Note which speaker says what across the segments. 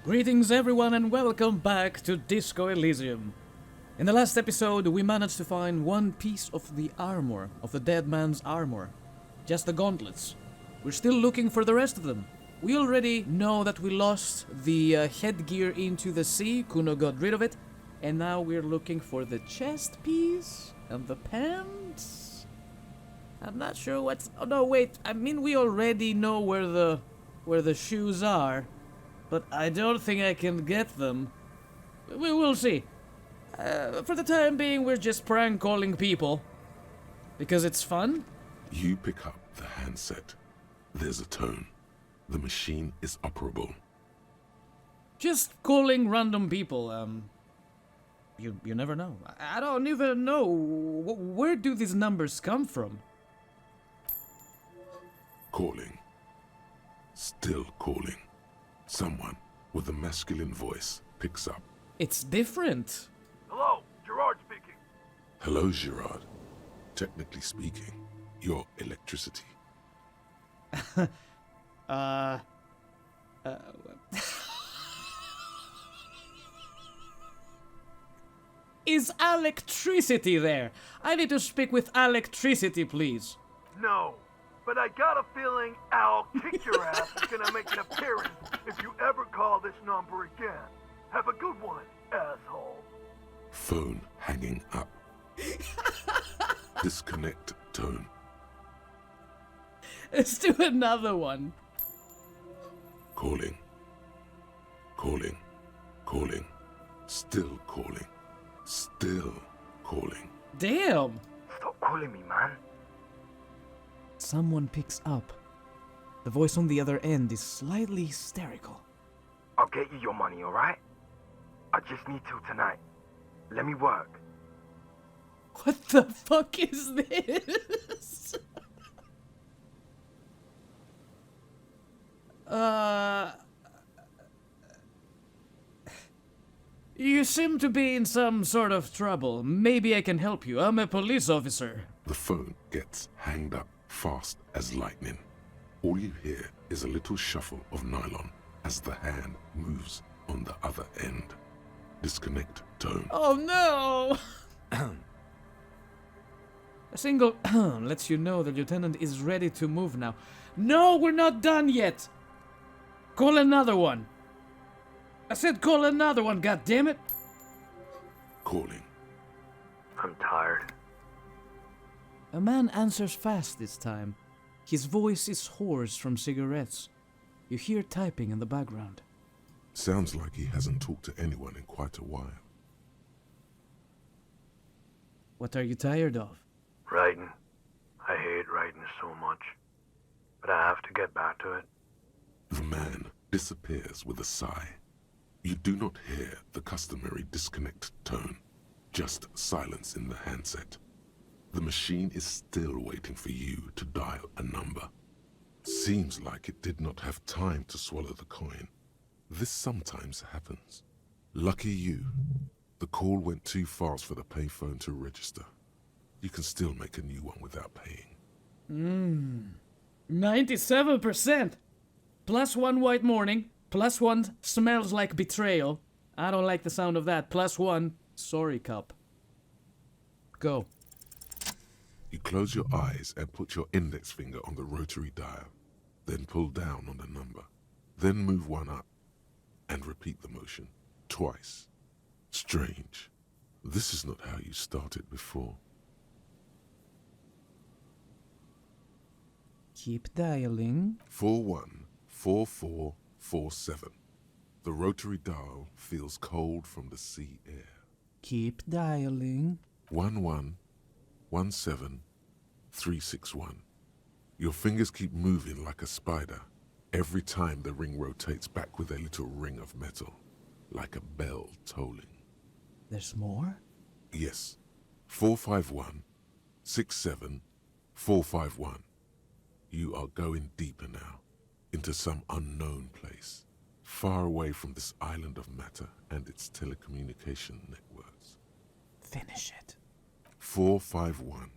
Speaker 1: Greetings everyone and welcome back to Disco Elysium. In the last episode we managed to find one piece of the armor, of the dead man's armor. Just the gauntlets. We're still looking for the rest of them. We already know that we lost the headgear into the sea, Kuno got rid of it, and now we're looking for the chest piece and the pants. I'm not sure what's... Oh no, wait, I mean we already know where the shoes are. But I don't think I can get them. We will see. For the time being, we're just prank calling people. Because it's fun.
Speaker 2: You pick up the handset. There's a tone. The machine is operable.
Speaker 1: Just calling random people. You never know. I don't even know. Where do these numbers come from?
Speaker 2: Calling. Still calling. Someone with a masculine voice picks up.
Speaker 1: It's different.
Speaker 3: Hello, Gerard speaking.
Speaker 2: Hello, Gerard. Technically speaking, you're electricity.
Speaker 1: Is electricity there? I need to speak with electricity, please.
Speaker 3: No, but I got a feeling I'll kick your ass is gonna make an appearance if you ever call this number again. Have a good one, asshole.
Speaker 2: Phone hanging up. Disconnect tone.
Speaker 1: Let's do another one.
Speaker 2: Calling. Calling. Calling. Still calling. Still calling.
Speaker 1: Damn.
Speaker 3: Stop calling me, man.
Speaker 1: Someone picks up. The voice on the other end is slightly hysterical.
Speaker 3: I'll get you your money, alright? I just need till tonight. Let me work.
Speaker 1: What the fuck is this? You seem to be in some sort of trouble. Maybe I can help you. I'm a police officer.
Speaker 2: The phone gets hanged up fast as lightning. All you hear is a little shuffle of nylon as the hand moves on the other end. Disconnect tone.
Speaker 1: Oh no! A single lets you know the lieutenant is ready to move now. No, we're not done yet! Call another one. I said call another one, goddammit!
Speaker 2: Calling.
Speaker 3: I'm tired.
Speaker 1: A man answers fast this time. His voice is hoarse from cigarettes. You hear typing in the background.
Speaker 2: Sounds like he hasn't talked to anyone in quite a while.
Speaker 1: What are you tired of?
Speaker 3: Writing. I hate writing so much. But I have to get back to it.
Speaker 2: The man disappears with a sigh. You do not hear the customary disconnect tone, just silence in the handset. The machine is still waiting for you to dial a number. Seems like it did not have time to swallow the coin. This sometimes happens. Lucky you. The call went too fast for the payphone to register. You can still make a new one without paying.
Speaker 1: 97%! Plus one white morning, plus one smells like betrayal. I don't like the sound of that. Plus one sorry cup. Go.
Speaker 2: You close your eyes and put your index finger on the rotary dial. Then pull down on the number. Then move one up. And repeat the motion. Twice. Strange. This is not how you started before.
Speaker 1: Keep dialing.
Speaker 2: 414447. The rotary dial feels cold from the sea air.
Speaker 1: Keep dialing.
Speaker 2: 1117361. Your fingers keep moving like a spider. Every time the ring rotates back with a little ring of metal, like a bell tolling.
Speaker 1: There's more?
Speaker 2: Yes. 451-67451. You are going deeper now, into some unknown place, far away from this island of matter and its telecommunication networks.
Speaker 1: Finish it.
Speaker 2: 451.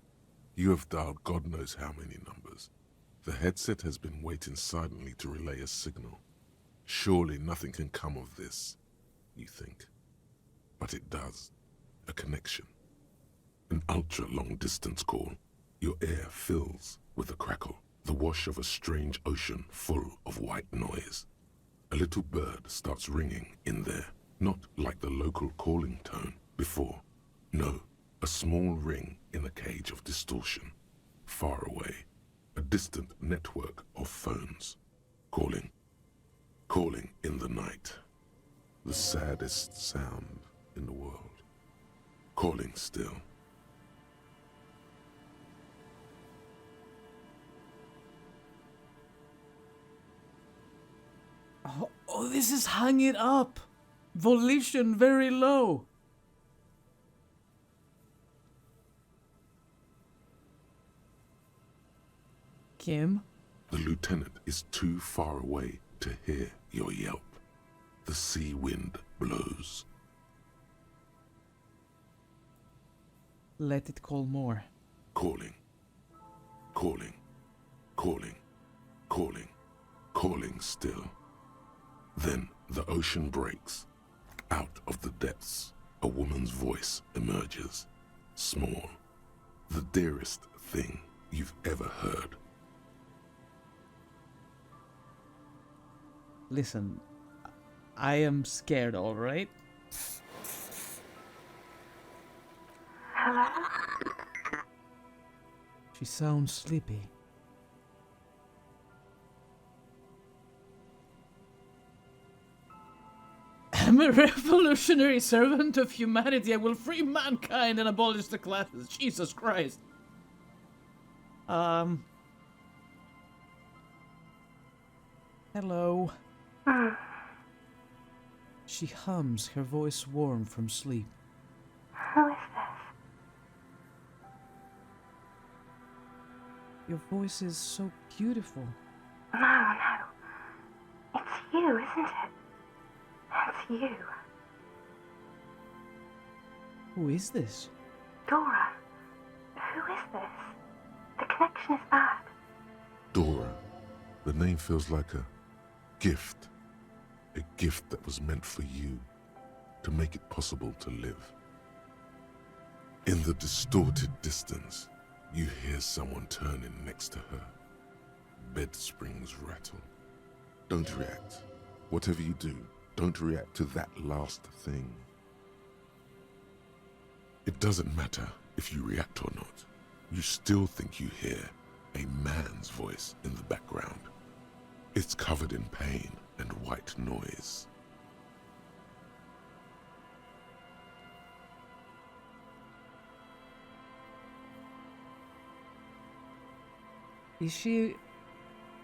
Speaker 2: You have dialed God knows how many numbers. The headset has been waiting silently to relay a signal. Surely nothing can come of this, you think. But it does. A connection. An ultra-long distance call. Your air fills with a crackle, the wash of a strange ocean full of white noise. A little bird starts ringing in there, not like the local calling tone before. No, a small ring in a cage of distortion, far away. A distant network of phones, calling in the night. The saddest sound in the world. Calling still.
Speaker 1: Oh, this is hang it up. Volition very low. Kim?
Speaker 2: The lieutenant is too far away to hear your yelp. The sea wind blows.
Speaker 1: Let it call more.
Speaker 2: Calling. Calling. Calling. Calling. Calling still. Then the ocean breaks. Out of the depths, a woman's voice emerges. Small. The dearest thing you've ever heard.
Speaker 1: Listen, I am scared, alright?
Speaker 4: Hello?
Speaker 1: She sounds sleepy. I'm a revolutionary servant of humanity. I will free mankind and abolish the classes. Jesus Christ. Hello. She hums, her voice warm from sleep.
Speaker 4: Who is this?
Speaker 1: Your voice is so beautiful.
Speaker 4: No. It's you, isn't it? It's you.
Speaker 1: Who is this?
Speaker 4: Dora. Who is this? The connection is bad.
Speaker 2: Dora. The name feels like a gift. A gift that was meant for you, to make it possible to live. In the distorted distance, you hear someone turning next to her. Bed springs rattle. Don't react. Whatever you do, don't react to that last thing. It doesn't matter if you react or not. You still think you hear a man's voice in the background. It's covered in pain and white noise.
Speaker 1: Is she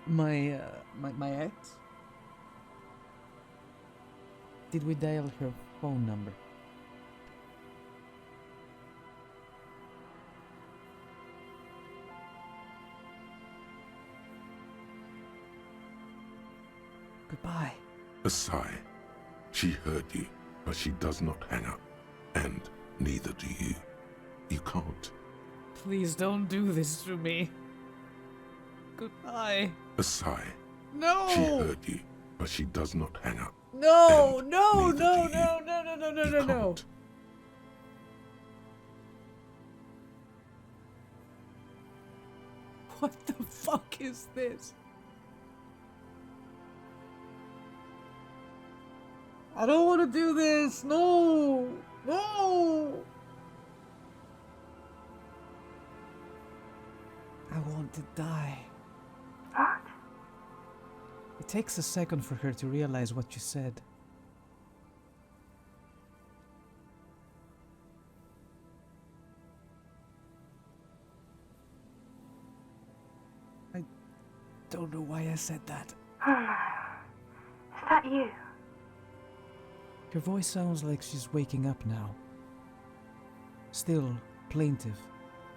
Speaker 1: my ex? Did we dial her phone number? Goodbye.
Speaker 2: A sigh. She heard you, but she does not hang up. And neither do you. You can't.
Speaker 1: Please don't do this to me. Goodbye.
Speaker 2: A sigh.
Speaker 1: No!
Speaker 2: She heard you, but she does not hang up.
Speaker 1: No,
Speaker 2: And
Speaker 1: no,
Speaker 2: neither
Speaker 1: no,
Speaker 2: do you.
Speaker 1: no, no, no, no, no,
Speaker 2: You
Speaker 1: no, no.
Speaker 2: can't.
Speaker 1: What the fuck is this? I don't want to do this. No. No. I want to die.
Speaker 4: What?
Speaker 1: It takes a second for her to realize what you said. I don't know why I said that.
Speaker 4: Oh no. Is that you?
Speaker 1: Her voice sounds like she's waking up now. Still plaintive,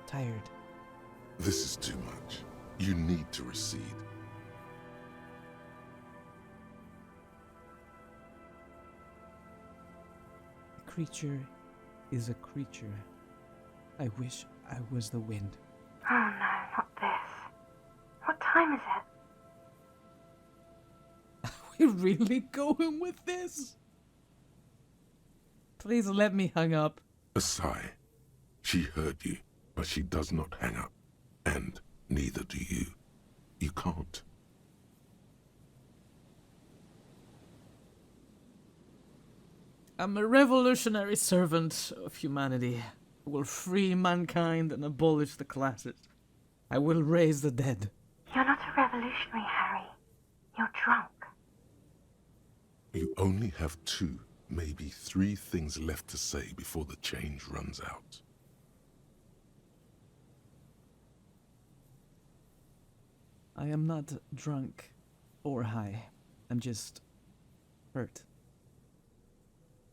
Speaker 1: tired.
Speaker 2: This is too much. You need to recede.
Speaker 1: A creature is a creature. I wish I was the wind.
Speaker 4: Oh no, not this. What time is it?
Speaker 1: We're really going with this? Please let me hang up.
Speaker 2: A sigh. She heard you, but she does not hang up. And neither do you. You can't.
Speaker 1: I'm a revolutionary servant of humanity. I will free mankind and abolish the classes. I will raise the dead.
Speaker 4: You're not a revolutionary, Harry. You're drunk.
Speaker 2: You only have 2, maybe 3 things left to say before the change runs out.
Speaker 1: I am not drunk or high. I'm just hurt.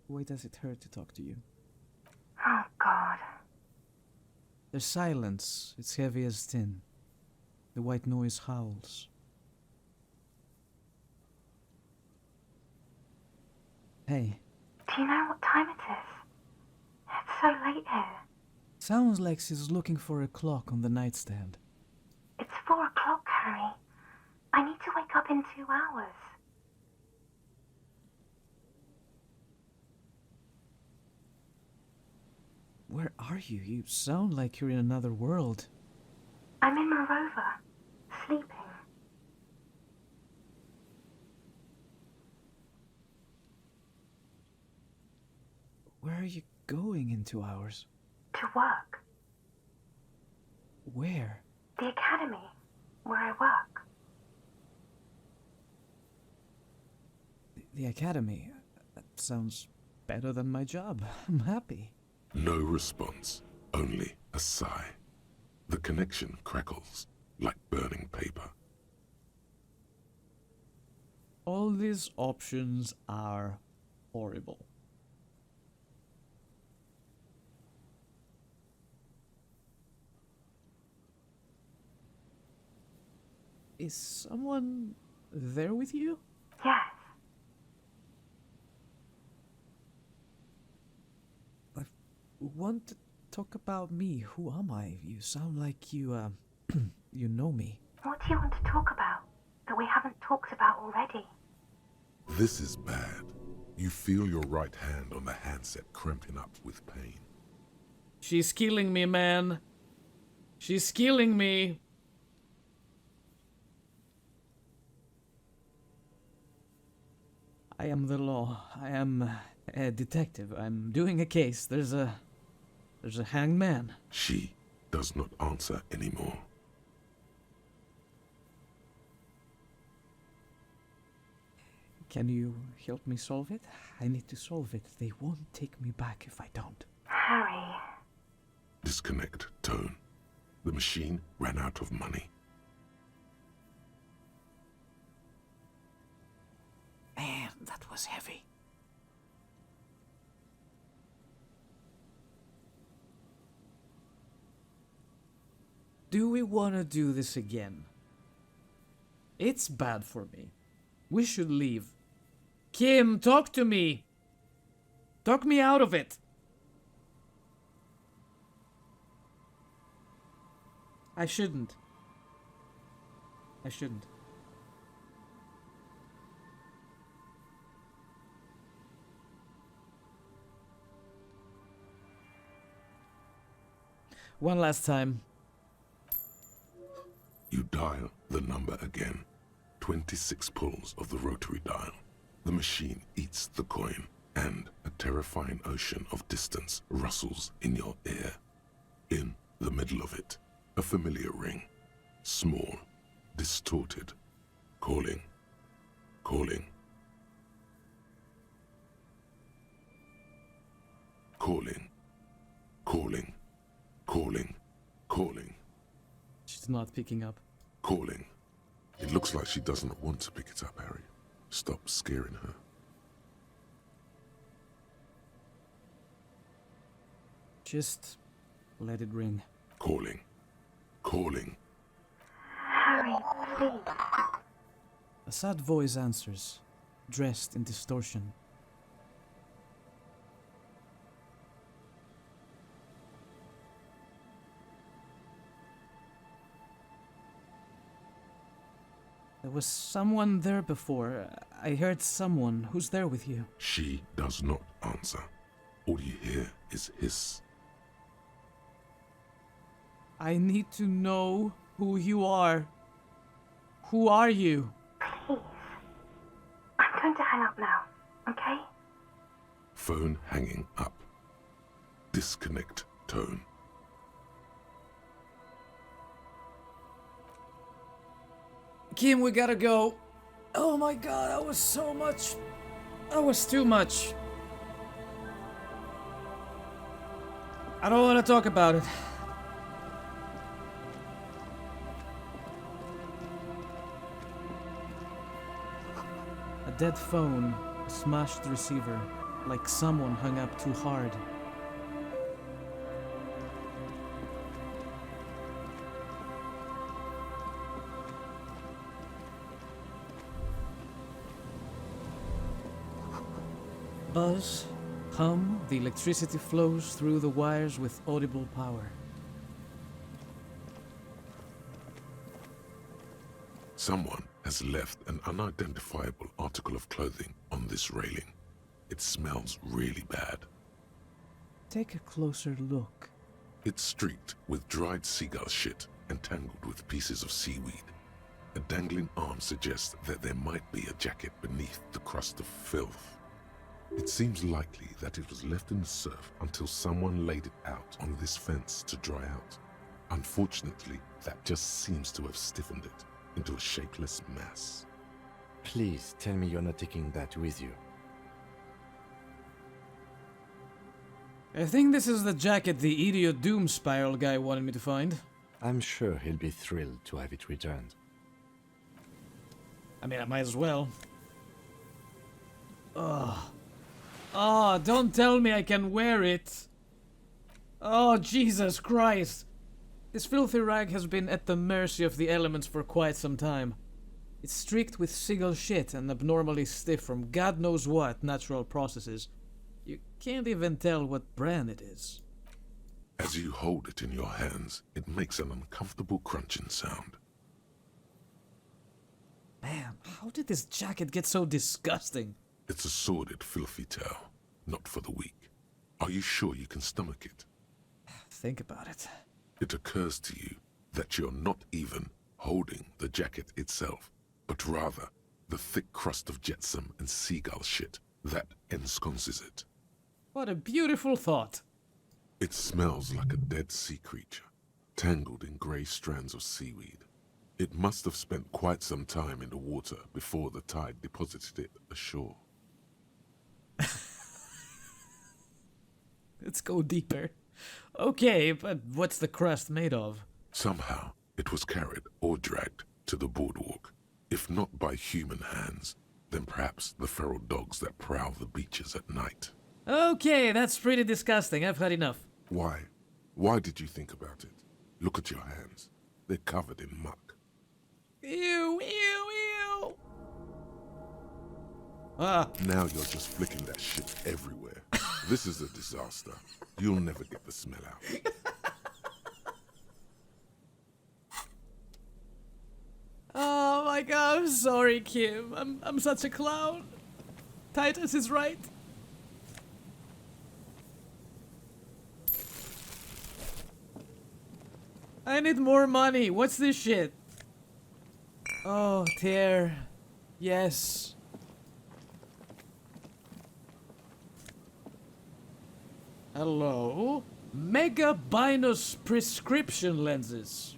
Speaker 1: Why does it hurt to talk to you?
Speaker 4: Oh, God.
Speaker 1: There's silence. It's heavy as tin. The white noise howls. Hey.
Speaker 4: Do you know what time it is? It's so late here.
Speaker 1: Sounds like she's looking for a clock on the nightstand.
Speaker 4: It's 4 o'clock, Harry. I need to wake up in 2 hours.
Speaker 1: Where are you? You sound like you're in another world.
Speaker 4: I'm in Morova, sleeping.
Speaker 1: Where are you going in 2 hours?
Speaker 4: To work.
Speaker 1: Where?
Speaker 4: The academy, where I work.
Speaker 1: The academy. That sounds better than my job. I'm happy.
Speaker 2: No response, only a sigh. The connection crackles like burning paper.
Speaker 1: All these options are horrible. Is someone there with you?
Speaker 4: Yes.
Speaker 1: Want to talk about me? Who am I? You sound like you you know me.
Speaker 4: What do you want to talk about that we haven't talked about already?
Speaker 2: This is bad. You feel your right hand on the handset cramping up with pain.
Speaker 1: She's killing me, man. She's killing me. I am the law. I am a detective. I'm doing a case. There's a hanged man.
Speaker 2: She does not answer anymore.
Speaker 1: Can you help me solve it? I need to solve it. They won't take me back if I don't.
Speaker 4: Harry.
Speaker 2: Disconnect tone. The machine ran out of money.
Speaker 1: Man, that was heavy. Do we want to do this again? It's bad for me. We should leave. Kim, talk to me! Talk me out of it! I shouldn't. I shouldn't. One last time.
Speaker 2: You dial the number again. 26 pulls of the rotary dial. The machine eats the coin, and a terrifying ocean of distance rustles in your ear. In the middle of it, a familiar ring. Small, distorted, calling, calling, calling, calling, calling, calling.
Speaker 1: She's not picking up.
Speaker 2: Calling. It looks like she doesn't want to pick it up, Harry. Stop scaring her.
Speaker 1: Just let it ring.
Speaker 2: Calling. Calling.
Speaker 4: Harry, please.
Speaker 1: A sad voice answers, dressed in distortion. There was someone there before. I heard someone. Who's there with you?
Speaker 2: She does not answer. All you hear is hiss.
Speaker 1: I need to know who you are. Who are you?
Speaker 4: Please. I'm going to hang up now, okay?
Speaker 2: Phone hanging up. Disconnect tone.
Speaker 1: Kim, we gotta go. Oh my god, that was so much. That was too much. I don't want to talk about it. A dead phone, a smashed receiver, like someone hung up too hard. Buzz, hum, the electricity flows through the wires with audible power.
Speaker 2: Someone has left an unidentifiable article of clothing on this railing. It smells really bad.
Speaker 1: Take a closer look.
Speaker 2: It's streaked with dried seagull shit and tangled with pieces of seaweed. A dangling arm suggests that there might be a jacket beneath the crust of filth. It seems likely that it was left in the surf until someone laid it out on this fence to dry out. Unfortunately, that just seems to have stiffened it into a shapeless mass.
Speaker 5: Please tell me you're not taking that with you.
Speaker 1: I think this is the jacket the idiot Doom Spiral guy wanted me to find.
Speaker 5: I'm sure he'll be thrilled to have it returned.
Speaker 1: I mean, I might as well. Ugh. Oh, don't tell me I can wear it. Oh, Jesus Christ. This filthy rag has been at the mercy of the elements for quite some time. It's streaked with seagull shit and abnormally stiff from God knows what natural processes. You can't even tell what brand it is.
Speaker 2: As you hold it in your hands, it makes an uncomfortable crunching sound.
Speaker 1: Man, how did this jacket get so disgusting?
Speaker 2: It's a sordid, filthy tale, not for the weak. Are you sure you can stomach it?
Speaker 1: Think about it.
Speaker 2: It occurs to you that you're not even holding the jacket itself, but rather the thick crust of jetsam and seagull shit that ensconces it.
Speaker 1: What a beautiful thought.
Speaker 2: It smells like a dead sea creature, tangled in grey strands of seaweed. It must have spent quite some time in the water before the tide deposited it ashore.
Speaker 1: Let's go deeper. Okay, but what's the crust made of?
Speaker 2: Somehow, it was carried or dragged to the boardwalk. If not by human hands, then perhaps the feral dogs that prowl the beaches at night.
Speaker 1: Okay, that's pretty disgusting. I've had enough.
Speaker 2: Why? Why did you think about it? Look at your hands. They're covered in muck.
Speaker 1: Ew, ew, ew. Ah.
Speaker 2: Now you're just flicking that shit everywhere. This is a disaster. You'll never get the smell out.
Speaker 1: Oh my god, I'm sorry, Kim. I'm such a clown. Titus is right. I need more money. What's this shit? Oh, tear. Yes. Hello? Mega Binus prescription lenses.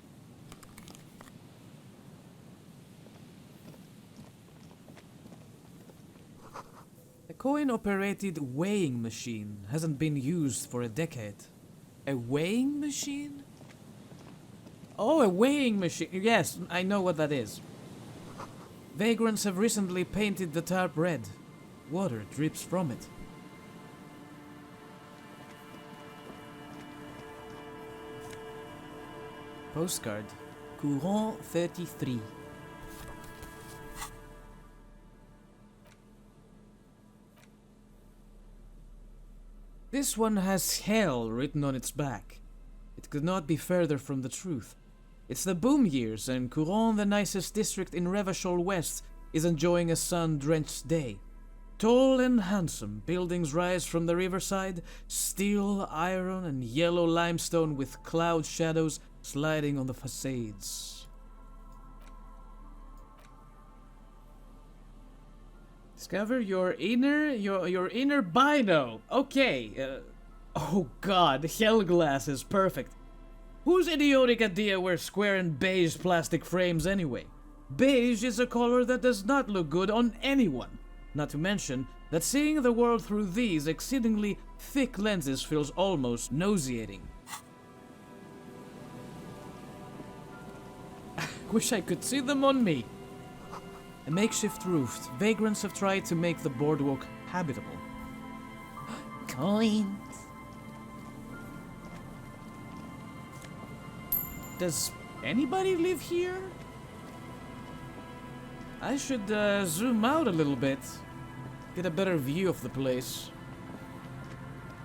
Speaker 1: A coin-operated weighing machine hasn't been used for a decade. A weighing machine? Oh, a weighing machine. Yes, I know what that is. Vagrants have recently painted the tarp red. Water drips from it. Postcard. Courant 33. This one has hell written on its back. It could not be further from the truth. It's the boom years, and Couronne, the nicest district in Revachol West, is enjoying a sun-drenched day. Tall and handsome buildings rise from the riverside, steel, iron, and yellow limestone with cloud shadows sliding on the facades. Discover your inner bino. Okay. Oh god, hell glass is perfect. Whose idiotic idea were square and beige plastic frames anyway? Beige is a color that does not look good on anyone. Not to mention that seeing the world through these exceedingly thick lenses feels almost nauseating. Wish I could see them on me. A makeshift roof, vagrants have tried to make the boardwalk habitable. Coins. Does anybody live here? I should zoom out a little bit. Get a better view of the place.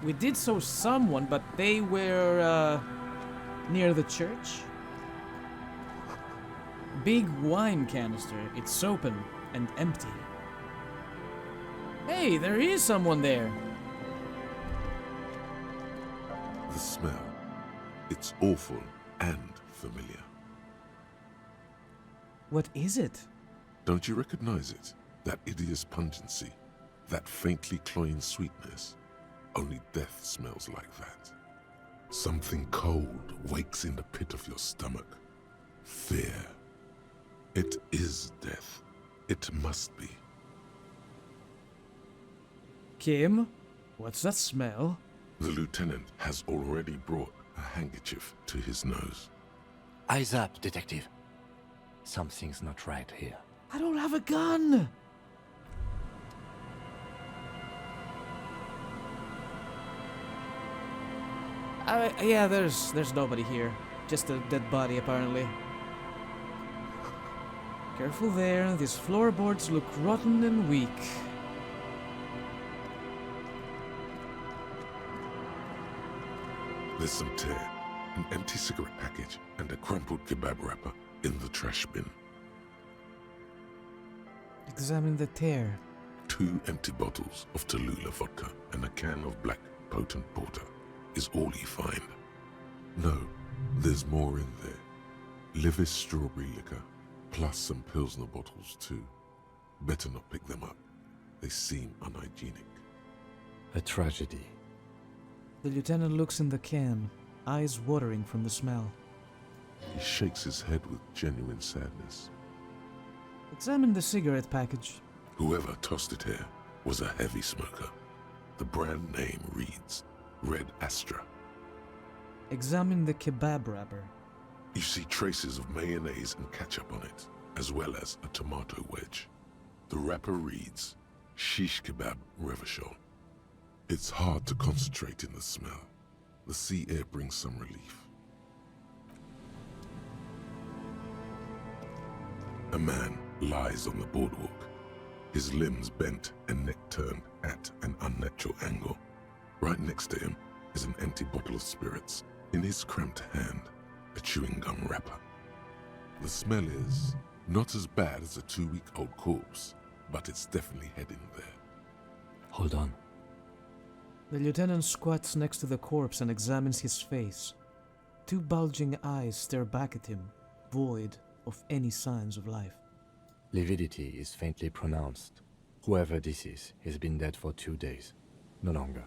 Speaker 1: We did saw someone, but they were near the church. Big wine canister. It's open and empty. Hey, there is someone there.
Speaker 2: The smell. It's awful and familiar.
Speaker 1: What is it?
Speaker 2: Don't you recognize it? That hideous pungency. That faintly cloying sweetness. Only death smells like that. Something cold wakes in the pit of your stomach. Fear. It is death. It must be.
Speaker 1: Kim, what's that smell?
Speaker 2: The lieutenant has already brought a handkerchief to his nose.
Speaker 5: Eyes up, detective. Something's not right here.
Speaker 1: I don't have a gun! Yeah, there's nobody here. Just a dead body, apparently. Careful there, these floorboards look rotten and weak.
Speaker 2: There's some tear, an empty cigarette package, and a crumpled kebab wrapper in the trash bin.
Speaker 1: Examine the tear.
Speaker 2: 2 empty bottles of Tallulah vodka and a can of black potent porter is all you find. No, there's more in there. Livis strawberry liquor, plus some Pilsner bottles too. Better not pick them up. They seem unhygienic.
Speaker 5: A tragedy.
Speaker 1: The lieutenant looks in the can, eyes watering from the smell.
Speaker 2: He shakes his head with genuine sadness.
Speaker 1: Examine the cigarette package.
Speaker 2: Whoever tossed it here was a heavy smoker. The brand name reads Red Astra.
Speaker 1: Examine the kebab wrapper.
Speaker 2: You see traces of mayonnaise and ketchup on it, as well as a tomato wedge. The wrapper reads Shish Kebab Revachol. It's hard to concentrate in the smell. The sea air brings some relief. A man lies on the boardwalk, his limbs bent and neck turned at an unnatural angle. Right next to him is an empty bottle of spirits. In his cramped hand, a chewing gum wrapper. The smell is not as bad as a 2-week-old corpse, but it's definitely heading there.
Speaker 5: Hold on.
Speaker 1: The lieutenant squats next to the corpse and examines his face. 2 bulging eyes stare back at him, void of any signs of life.
Speaker 5: Lividity is faintly pronounced. Whoever this is has been dead for 2 days. No longer.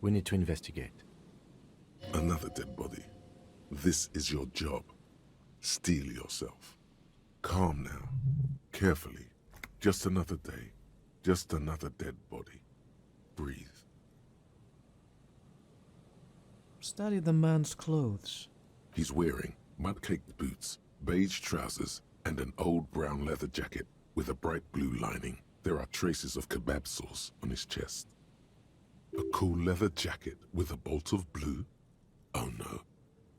Speaker 5: We need to investigate.
Speaker 2: Another dead body. This is your job. Steel yourself. Calm now. Carefully. Just another day. Just another dead body. Breathe.
Speaker 1: Study the man's clothes.
Speaker 2: He's wearing mud-caked boots, beige trousers, and an old brown leather jacket with a bright blue lining. There are traces of kebab sauce on his chest. A cool leather jacket with a bolt of blue? Oh no,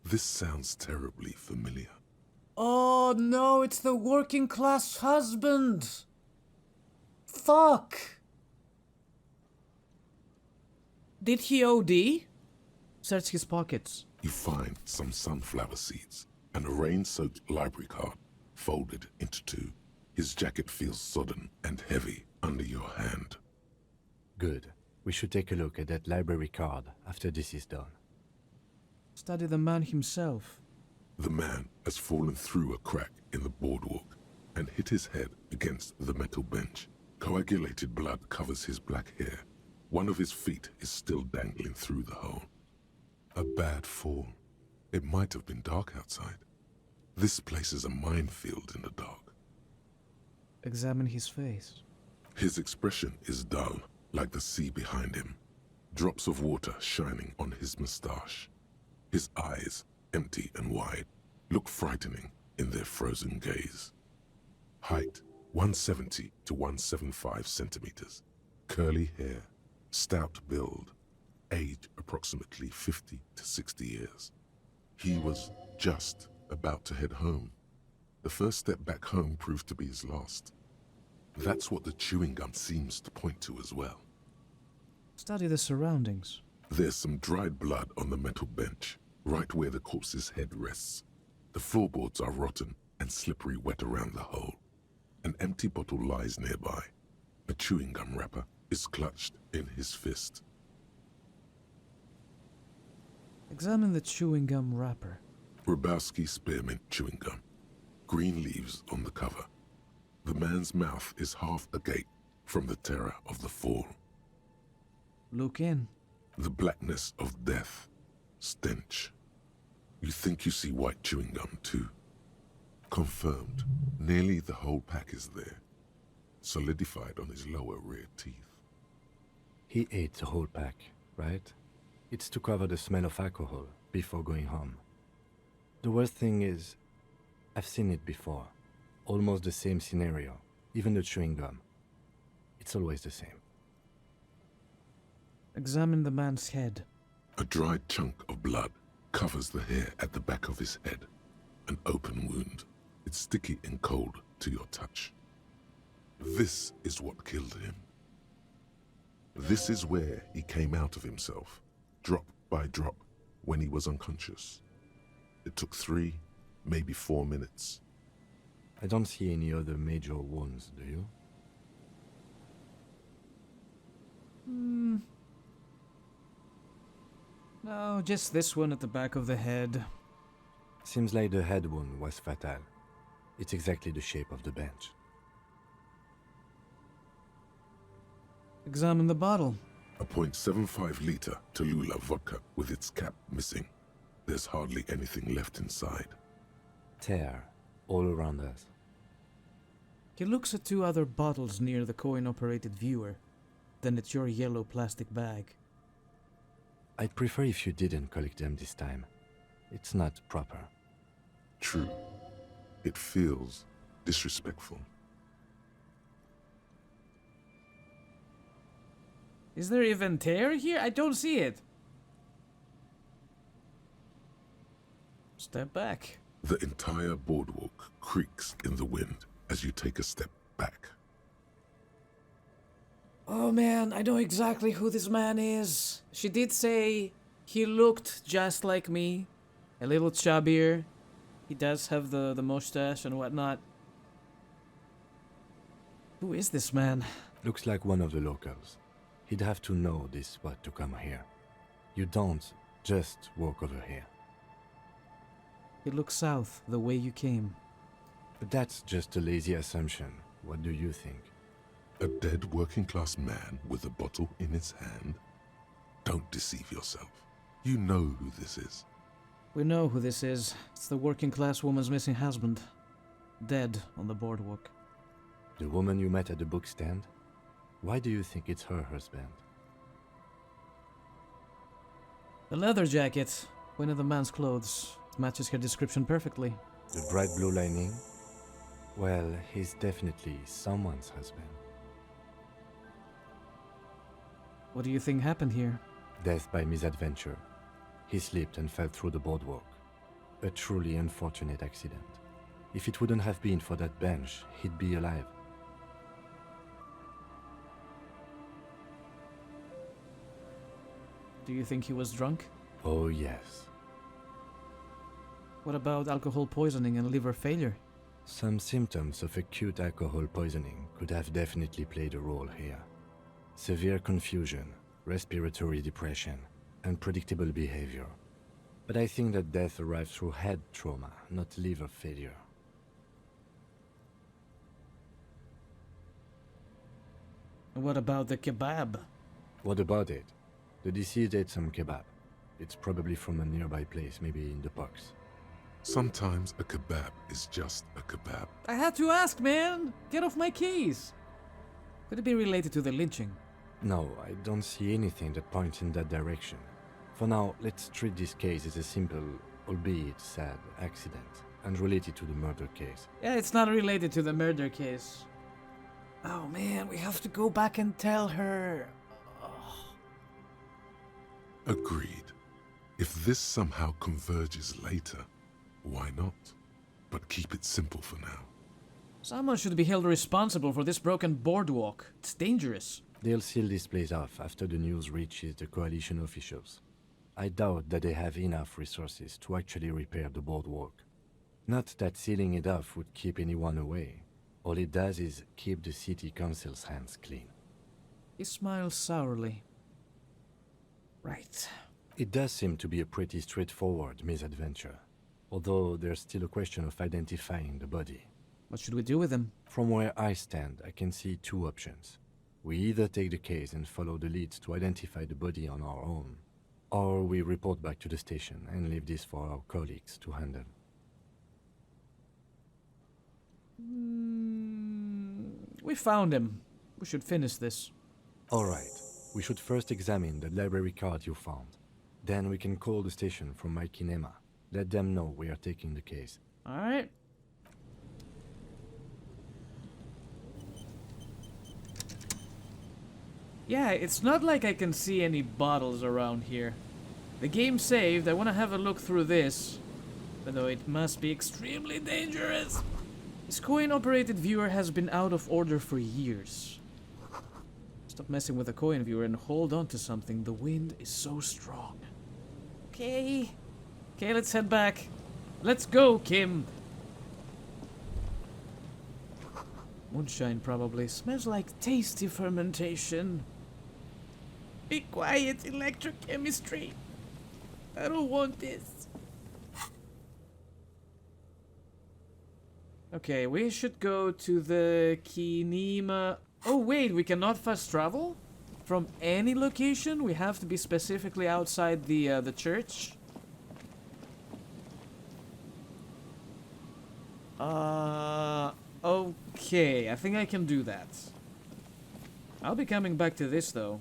Speaker 2: this sounds terribly familiar.
Speaker 1: Oh no, it's the working class husband! Fuck! Did he OD? Search his pockets.
Speaker 2: You find some sunflower seeds, and a rain-soaked library card folded into two. His jacket feels sodden and heavy under your hand.
Speaker 5: Good. We should take a look at that library card after this is done.
Speaker 1: Study the man himself.
Speaker 2: The man has fallen through a crack in the boardwalk and hit his head against the metal bench. Coagulated blood covers his black hair. One of his feet is still dangling through the hole. A bad fall. It might have been dark outside. This place is a minefield in the dark.
Speaker 1: Examine his face.
Speaker 2: His expression is dull, like the sea behind him. Drops of water shining on his mustache. His eyes, empty and wide, look frightening in their frozen gaze. Height, 170 to 175 centimeters. Curly hair, stout build. Age, approximately 50 to 60 years. He was just about to head home. The first step back home proved to be his last. That's what the chewing gum seems to point to as well.
Speaker 1: Study the surroundings.
Speaker 2: There's some dried blood on the metal bench, right where the corpse's head rests. The floorboards are rotten and slippery wet around the hole. An empty bottle lies nearby. A chewing gum wrapper is clutched in his fist.
Speaker 1: Examine the chewing gum wrapper.
Speaker 2: Rybowski spearmint chewing gum. Green leaves on the cover. The man's mouth is half agape from the terror of the fall.
Speaker 1: Look in.
Speaker 2: The blackness of death. Stench. You think you see white chewing gum too. Confirmed. Nearly the whole pack is there. Solidified on his lower rear teeth.
Speaker 5: He ate the whole pack, right? It's to cover the smell of alcohol before going home. The worst thing is, I've seen it before. Almost the same scenario, even the chewing gum. It's always the same.
Speaker 1: Examine the man's head.
Speaker 2: A dried chunk of blood covers the hair at the back of his head. An open wound. It's sticky and cold to your touch. This is what killed him. This is where he came out of himself, drop by drop, when he was unconscious. It took 3, maybe 4 minutes.
Speaker 5: I don't see any other major wounds, do you?
Speaker 1: No, just this one at the back of the head.
Speaker 5: Seems like the head wound was fatal. It's exactly the shape of the bench.
Speaker 1: Examine the bottle.
Speaker 2: A .75 liter Tallulah vodka with its cap missing. There's hardly anything left inside.
Speaker 5: Tear all around us.
Speaker 1: He looks at 2 other bottles near the coin-operated viewer, then at your yellow plastic bag.
Speaker 5: I'd prefer if you didn't collect them this time. It's not proper.
Speaker 2: True. It feels disrespectful.
Speaker 1: Is there even tear here? I don't see it. Step back.
Speaker 2: The entire boardwalk creaks in the wind as you take a step back.
Speaker 1: Oh man, I know exactly who this man is. She did say he looked just like me. A little chubbier. He does have the mustache and whatnot. Who is this man?
Speaker 5: Looks like one of the locals. He'd have to know this spot to come here. You don't just walk over here.
Speaker 1: He looks south, the way you came.
Speaker 5: But that's just a lazy assumption. What do you think?
Speaker 2: A dead working-class man with a bottle in his hand? Don't deceive yourself. You know who this is.
Speaker 1: We know who this is. It's the working class woman's missing husband. Dead on the boardwalk.
Speaker 5: The woman you met at the book stand? Why do you think it's her husband?
Speaker 1: The leather jacket. One of the man's clothes. It matches her description perfectly.
Speaker 5: The bright blue lining? Well, he's definitely someone's husband.
Speaker 1: What do you think happened here?
Speaker 5: Death by misadventure. He slipped and fell through the boardwalk. A truly unfortunate accident. If it wouldn't have been for that bench, he'd be alive.
Speaker 1: Do you think he was drunk?
Speaker 5: Oh, yes.
Speaker 1: What about alcohol poisoning and liver failure?
Speaker 5: Some symptoms of acute alcohol poisoning could have definitely played a role here. Severe confusion, respiratory depression, unpredictable behavior. But I think that death arrived through head trauma, not liver failure.
Speaker 1: What about the kebab?
Speaker 5: What about it? The deceased ate some kebab. It's probably from a nearby place, maybe in the parks.
Speaker 2: Sometimes a kebab is just a kebab.
Speaker 1: I had to ask, man! Get off my keys! Could it be related to the lynching?
Speaker 5: No, I don't see anything that points in that direction. For now, let's treat this case as a simple, albeit sad, accident, unrelated to the murder case.
Speaker 1: Yeah, it's not related to the murder case. Oh man, we have to go back and tell her.
Speaker 2: Agreed. If this somehow converges later, why not? But keep it simple for now.
Speaker 1: Someone should be held responsible for this broken boardwalk. It's dangerous.
Speaker 5: They'll seal this place off after the news reaches the coalition officials. I doubt that they have enough resources to actually repair the boardwalk. Not that sealing it off would keep anyone away. All it does is keep the city council's hands clean.
Speaker 1: He smiles sourly. Right.
Speaker 5: It does seem to be a pretty straightforward misadventure, although there's still a question of identifying the body.
Speaker 1: What should we do with him?
Speaker 5: From where I stand, I can see two options. We either take the case and follow the leads to identify the body on our own, or we report back to the station and leave this for our colleagues to handle.
Speaker 1: We found him. We should finish this.
Speaker 5: Alright, we should first examine the library card you found. Then we can call the station from my kinema. Let them know we are taking the case.
Speaker 1: Alright. Yeah, it's not like I can see any bottles around here. The game saved. I want to have a look through this. Although it must be extremely dangerous. This coin-operated viewer has been out of order for years. Stop messing with the coin viewer and hold on to something. The wind is so strong. Okay. Okay, let's head back. Let's go, Kim. Moonshine probably. Smells like tasty fermentation. Be quiet, electrochemistry. I don't want this. Okay, we should go to the kinema. Oh wait, we cannot fast travel? From any location? We have to be specifically outside the church? Okay, I think I can do that. I'll be coming back to this though.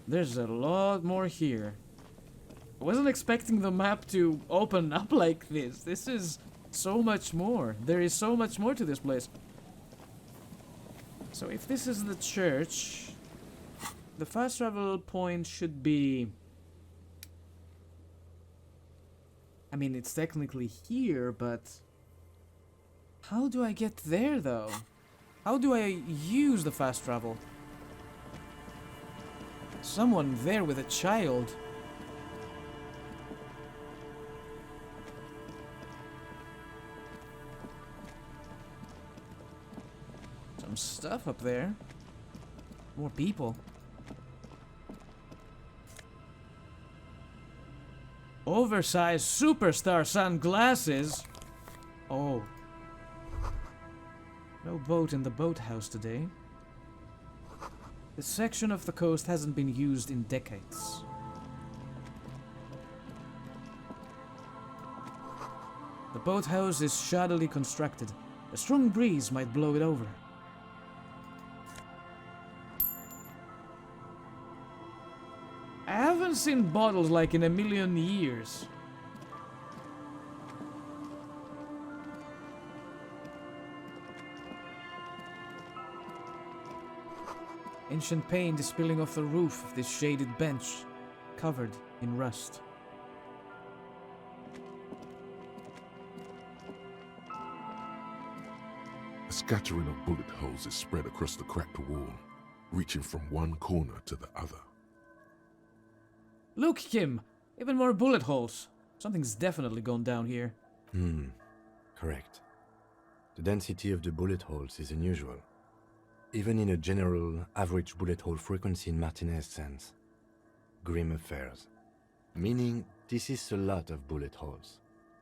Speaker 1: There's a lot more here. I wasn't expecting the map to open up like this. This is so much more. There is so much more to this place. So if this is the church, the fast travel point should be... I mean, it's technically here, but... How do I get there, though? How do I use the fast travel? Someone there with a child. Some stuff up there. More people. Oversized superstar sunglasses. Oh. No boat in the boathouse today. This section of the coast hasn't been used in decades. The boathouse is shoddily constructed. A strong breeze might blow it over. I haven't seen bottles like in a million years. Ancient paint is spilling off the roof of this shaded bench, covered in rust.
Speaker 2: A scattering of bullet holes is spread across the cracked wall, reaching from one corner to the other.
Speaker 1: Look, Kim! Even more bullet holes. Something's definitely gone down here.
Speaker 5: Correct. The density of the bullet holes is unusual. Even in a general average bullet hole frequency in Martinez sense. Grim affairs. Meaning, this is a lot of bullet holes.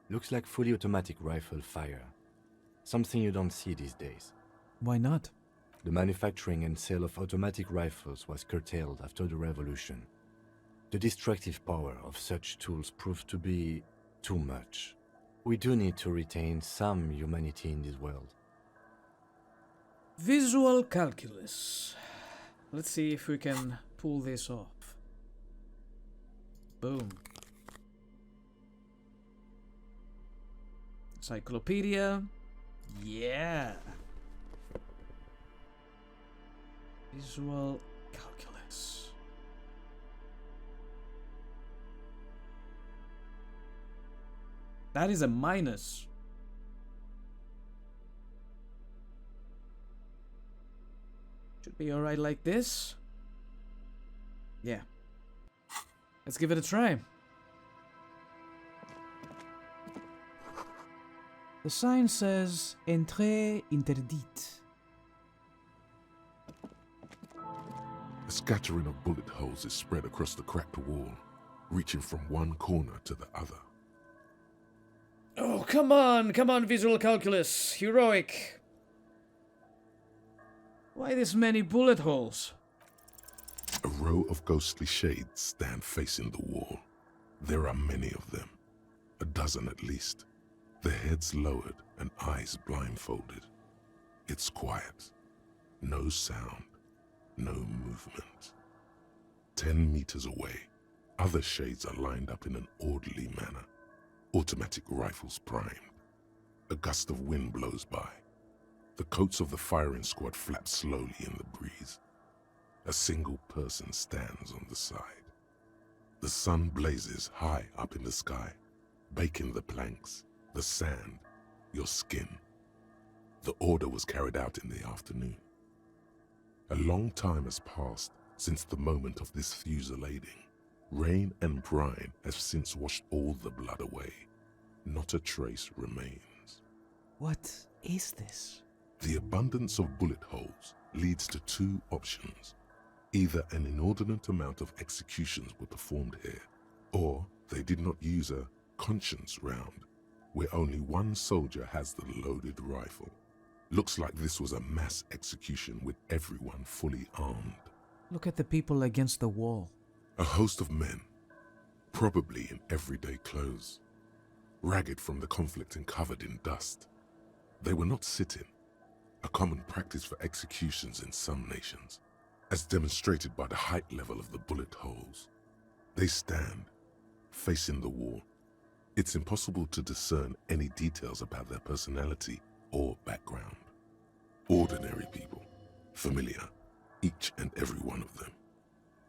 Speaker 5: Looks like fully automatic rifle fire. Something you don't see these days.
Speaker 1: Why not?
Speaker 5: The manufacturing and sale of automatic rifles was curtailed after the revolution. The destructive power of such tools proved to be too much. We do need to retain some humanity in this world.
Speaker 1: Visual calculus. Let's see if we can pull this off. Boom. Encyclopedia. Yeah. Visual calculus. That is a minus. Should be alright like this. Yeah. Let's give it a try. The sign says Entrée interdite.
Speaker 2: A scattering of bullet holes is spread across the cracked wall, reaching from one corner to the other.
Speaker 1: Oh, come on, visual calculus. Heroic. Why this many bullet holes?
Speaker 2: A row of ghostly shades stand facing the wall. There are many of them, a dozen at least, their heads lowered and eyes blindfolded. It's quiet, no sound, no movement. 10 meters away, other shades are lined up in an orderly manner, automatic rifles primed. A gust of wind blows by. The coats of the firing squad flap slowly in the breeze. A single person stands on the side. The sun blazes high up in the sky, baking the planks, the sand, your skin. The order was carried out in the afternoon. A long time has passed since the moment of this fusillading. Rain and brine have since washed all the blood away. Not a trace remains.
Speaker 1: What is this?
Speaker 2: The abundance of bullet holes leads to two options. Either an inordinate amount of executions were performed here, or they did not use a conscience round, where only one soldier has the loaded rifle. Looks like this was a mass execution with everyone fully armed.
Speaker 1: Look at the people against the wall.
Speaker 2: A host of men, probably in everyday clothes, ragged from the conflict and covered in dust. They were not sitting, a common practice for executions in some nations, as demonstrated by the height level of the bullet holes. They stand, facing the wall. It's impossible to discern any details about their personality or background. Ordinary people, familiar, each and every one of them.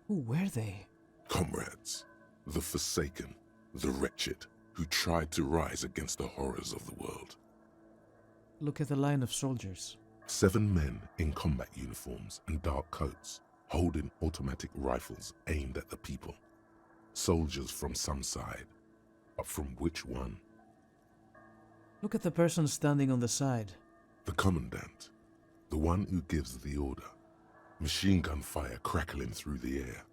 Speaker 1: Who were they?
Speaker 2: Comrades, the forsaken, the wretched, who tried to rise against the horrors of the world.
Speaker 1: Look at the line of soldiers.
Speaker 2: 7 men in combat uniforms and dark coats, holding automatic rifles aimed at the people. Soldiers from some side, but from which one?
Speaker 1: Look at the person standing on the side.
Speaker 2: The commandant, the one who gives the order. Machine gun fire crackling through the air,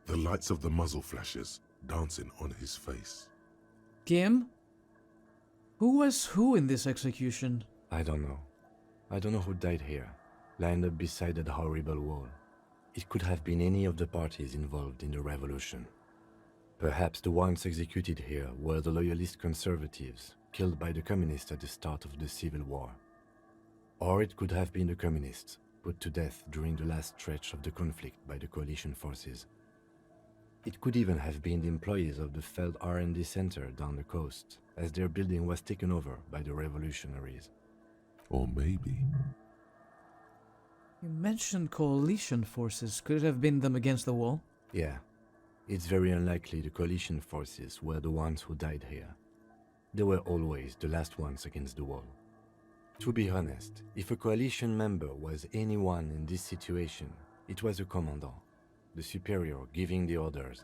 Speaker 2: the lights of the muzzle flashes dancing on his face.
Speaker 1: Kim? Who was who in this execution?
Speaker 5: I don't know. I don't know who died here, lined up beside that horrible wall. It could have been any of the parties involved in the revolution. Perhaps the ones executed here were the loyalist conservatives, killed by the communists at the start of the Civil War. Or it could have been the communists, put to death during the last stretch of the conflict by the coalition forces. It could even have been the employees of the failed R&D center down the coast, as their building was taken over by the revolutionaries.
Speaker 2: Or maybe...
Speaker 1: You mentioned coalition forces. Could it have been them against the wall?
Speaker 5: Yeah. It's very unlikely the coalition forces were the ones who died here. They were always the last ones against the wall. To be honest, if a coalition member was anyone in this situation, it was a commandant, the superior giving the orders.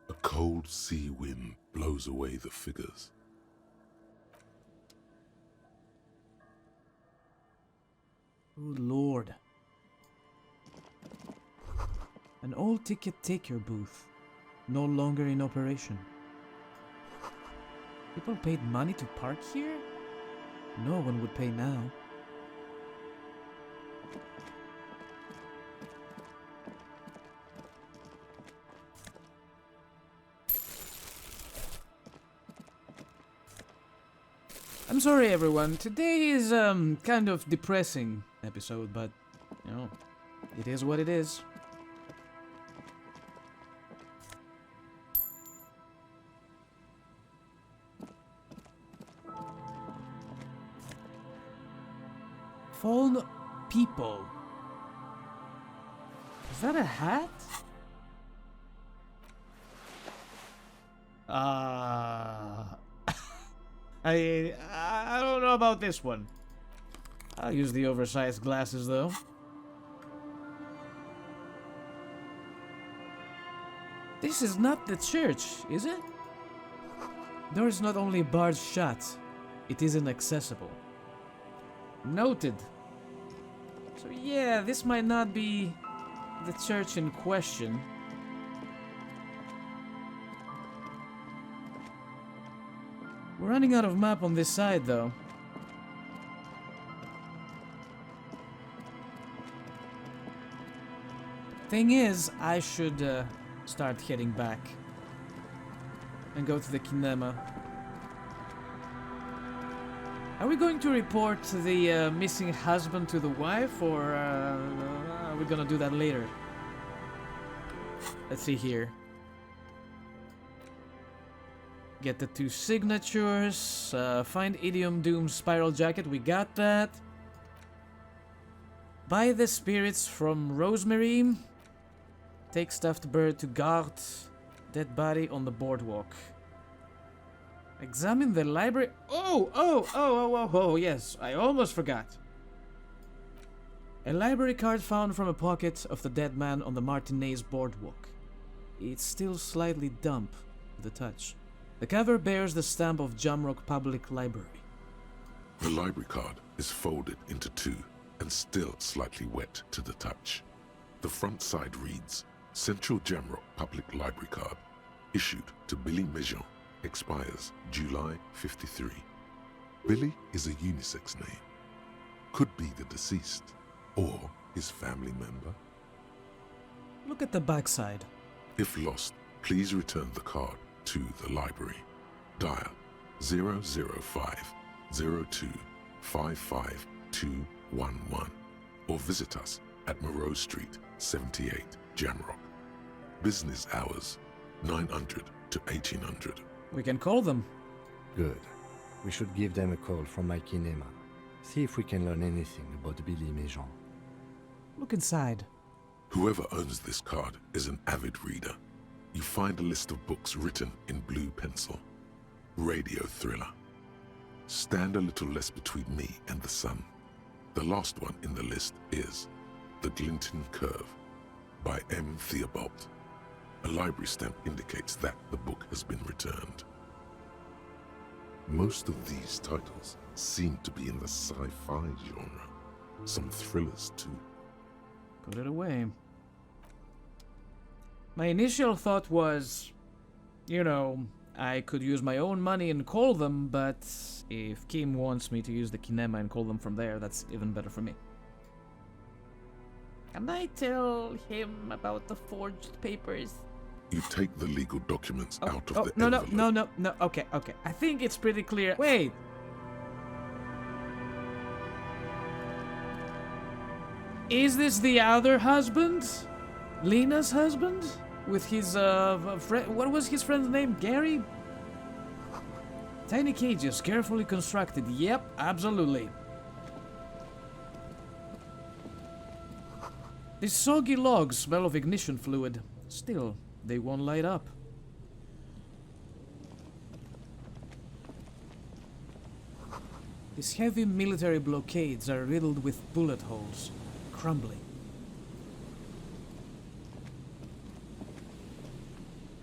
Speaker 2: A cold sea wind blows away the figures.
Speaker 1: Oh Lord. An old ticket taker booth, no longer in operation. People paid money to park here? No one would pay now. I'm sorry everyone, today is kind of depressing episode, but you know, it is what it is. Fallen people. Is that a hat? I don't know about this one. I'll use the oversized glasses though. This is not the church, is it? Door is not only barred shut, it is inaccessible. Noted. So yeah, this might not be the church in question. We're running out of map on this side though. Thing is, I should start heading back and go to the kinema. Are we going to report the missing husband to the wife, or are we gonna do that later? Let's see here. Get the 2 signatures. Find Idiom Doom's spiral jacket. We got that. Buy the spirits from Rosemary. Take stuffed bird to guard. Dead body on the boardwalk. Examine the library. Oh, yes. I almost forgot. A library card found from a pocket of the dead man on the Martinez boardwalk. It's still slightly damp to the touch. The cover bears the stamp of Jamrock Public Library.
Speaker 2: The library card is folded into 2 and still slightly wet to the touch. The front side reads, Central Jamrock Public Library Card, issued to Billy Mejean, expires July 53. Billy is a unisex name. Could be the deceased, or his family member.
Speaker 1: Look at the backside.
Speaker 2: If lost, please return the card to the library. Dial 005 02 55211 or visit us at Moreau Street, 78, Jamrock. Business hours 900 to 1800.
Speaker 1: We can call them.
Speaker 5: Good. We should give them a call from my kinema. See if we can learn anything about Billy Mejean.
Speaker 1: Look inside.
Speaker 2: Whoever owns this card is an avid reader. You find a list of books written in blue pencil. Radio thriller. Stand a little less between me and the sun. The last one in the list is The Glinton Curve by M. Theobald. A library stamp indicates that the book has been returned. Most of these titles seem to be in the sci-fi genre. Some thrillers too.
Speaker 1: Put it away. My initial thought was, you know, I could use my own money and call them, but if Kim wants me to use the kinema and call them from there, that's even better for me. Can I tell him about the forged papers?
Speaker 2: You take the legal documents out of the
Speaker 1: no,
Speaker 2: envelope.
Speaker 1: no, okay. I think it's pretty clear. Wait! Is this the other husband? Lena's husband? With his, friend, what was his friend's name? Garry? Tiny cages, carefully constructed. Yep, absolutely. These soggy logs smell of ignition fluid. Still, they won't light up. These heavy military blockades are riddled with bullet holes, crumbling.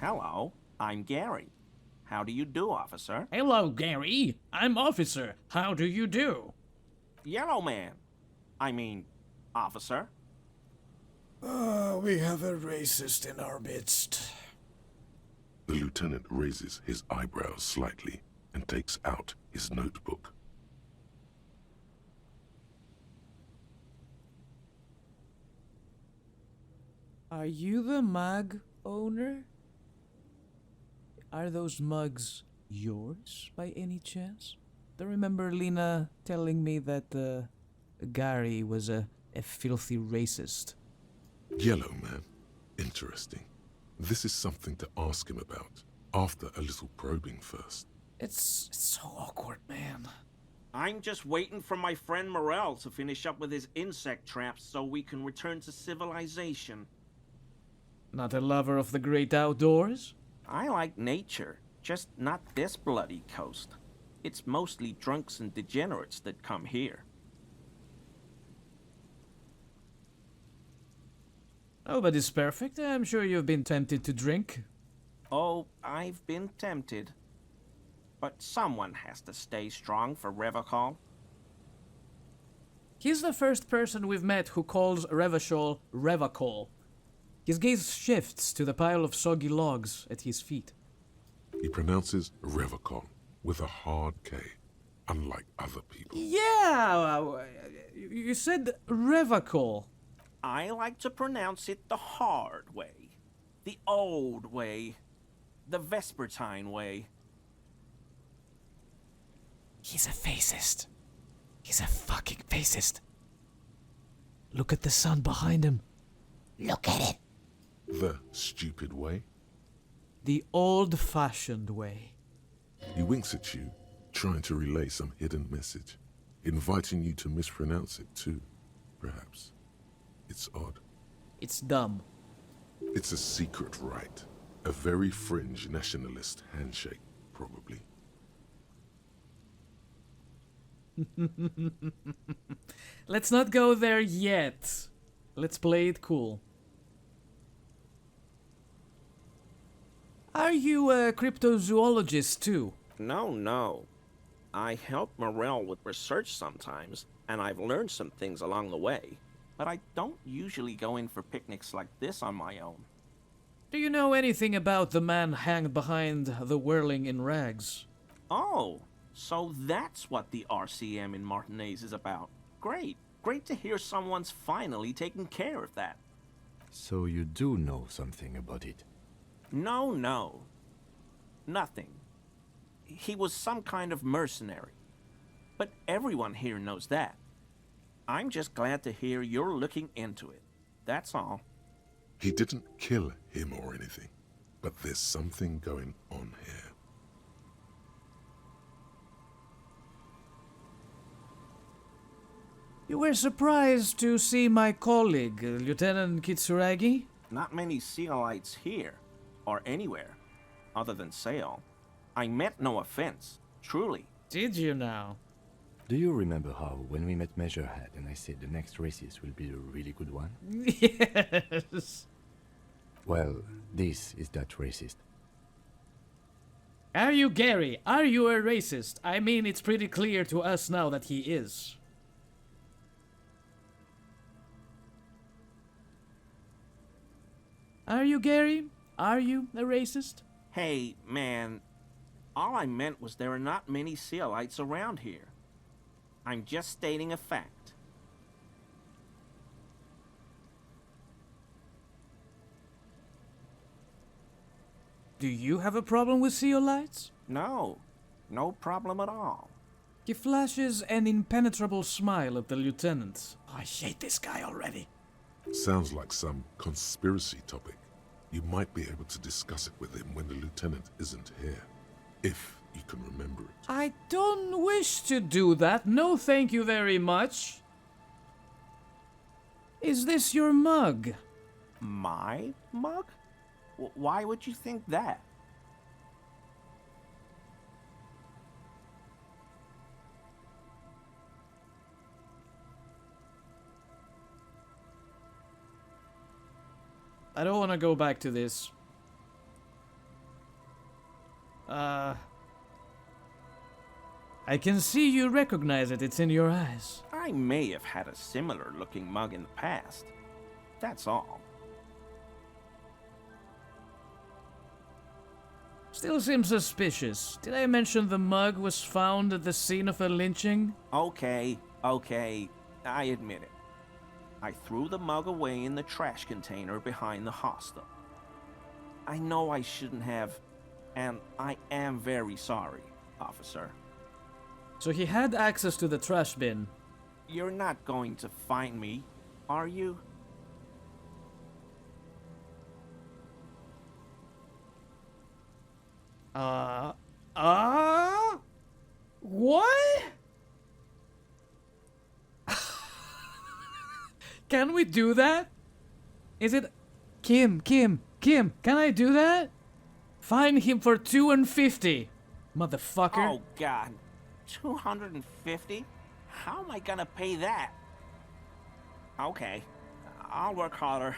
Speaker 6: Hello, I'm Garry. How do you do, officer?
Speaker 1: Hello, Garry. I'm Officer. How do you do?
Speaker 6: Yellow man. I mean, officer.
Speaker 1: We have a racist in our midst.
Speaker 2: The lieutenant raises his eyebrows slightly and takes out his notebook.
Speaker 1: Are you the mug owner? Are those mugs yours by any chance? I remember Lena telling me that Garry was a filthy racist.
Speaker 2: Yellow man. Interesting. This is something to ask him about after a little probing first.
Speaker 1: It's so awkward, man.
Speaker 6: I'm just waiting for my friend Morel to finish up with his insect traps so we can return to civilization.
Speaker 1: Not a lover of the great outdoors?
Speaker 6: I like nature, just not this bloody coast. It's mostly drunks and degenerates that come here.
Speaker 1: Nobody's perfect. I'm sure you've been tempted to drink.
Speaker 6: Oh, I've been tempted. But someone has to stay strong for Revachol.
Speaker 1: He's the first person we've met who calls Revachol Revachol. His gaze shifts to the pile of soggy logs at his feet.
Speaker 2: He pronounces Revachol with a hard K, unlike other people.
Speaker 1: Yeah, you said Revachol.
Speaker 6: I like to pronounce it the hard way. The old way. The Vespertine way.
Speaker 1: He's a fascist. He's a fucking fascist. Look at the sun behind him. Look at it.
Speaker 2: The stupid way?
Speaker 1: The old-fashioned way.
Speaker 2: He winks at you, trying to relay some hidden message, inviting you to mispronounce it too, perhaps. It's odd.
Speaker 1: It's dumb.
Speaker 2: It's a secret rite. A very fringe nationalist handshake, probably.
Speaker 1: Let's not go there yet. Let's play it cool. Are you a cryptozoologist too?
Speaker 6: No. I help Morel with research sometimes, and I've learned some things along the way. But I don't usually go in for picnics like this on my own.
Speaker 1: Do you know anything about the man hanged behind the whirling in rags?
Speaker 6: Oh, so that's what the RCM in Martinez is about. Great. Great to hear someone's finally taking care of that.
Speaker 5: So you do know something about it?
Speaker 6: No. Nothing. He was some kind of mercenary. But everyone here knows that. I'm just glad to hear you're looking into it. That's all.
Speaker 2: He didn't kill him or anything, but there's something going on here.
Speaker 1: You were surprised to see my colleague, Lieutenant Kitsuragi?
Speaker 6: Not many Sealites here, or anywhere, other than Sail. I meant no offense, truly.
Speaker 1: Did you now?
Speaker 5: Do you remember how, when we met Measurehead and I said the next races will be a really good one?
Speaker 1: Yes.
Speaker 5: Well, this is that racist.
Speaker 1: Are you Garry? Are you a racist? I mean, it's pretty clear to us now that he is. Are you Garry? Are you a racist?
Speaker 6: Hey, man, all I meant was there are not many Sealites around here. I'm just stating a fact.
Speaker 1: Do you have a problem with Seolites?
Speaker 6: No problem at all.
Speaker 1: He flashes an impenetrable smile at the lieutenant. I hate this guy already.
Speaker 2: Sounds like some conspiracy topic. You might be able to discuss it with him when the lieutenant isn't here, if you can remember it.
Speaker 1: I don't wish to do that. No, thank you very much. Is this your mug?
Speaker 6: My mug? Why would you think that?
Speaker 1: I don't want to go back to this. I can see you recognize it. It's in your eyes.
Speaker 6: I may have had a similar looking mug in the past. That's all.
Speaker 1: Still seems suspicious. Did I mention the mug was found at the scene of a lynching?
Speaker 6: Okay, I admit it. I threw the mug away in the trash container behind the hostel. I know I shouldn't have, and I am very sorry, officer.
Speaker 1: So he had access to the trash bin.
Speaker 6: You're not going to find me, are you?
Speaker 1: What? Can we do that? Is it... Kim, can I do that? Fine him for $250, motherfucker.
Speaker 6: Oh, God. $250? How am I gonna pay that? Okay, I'll work harder.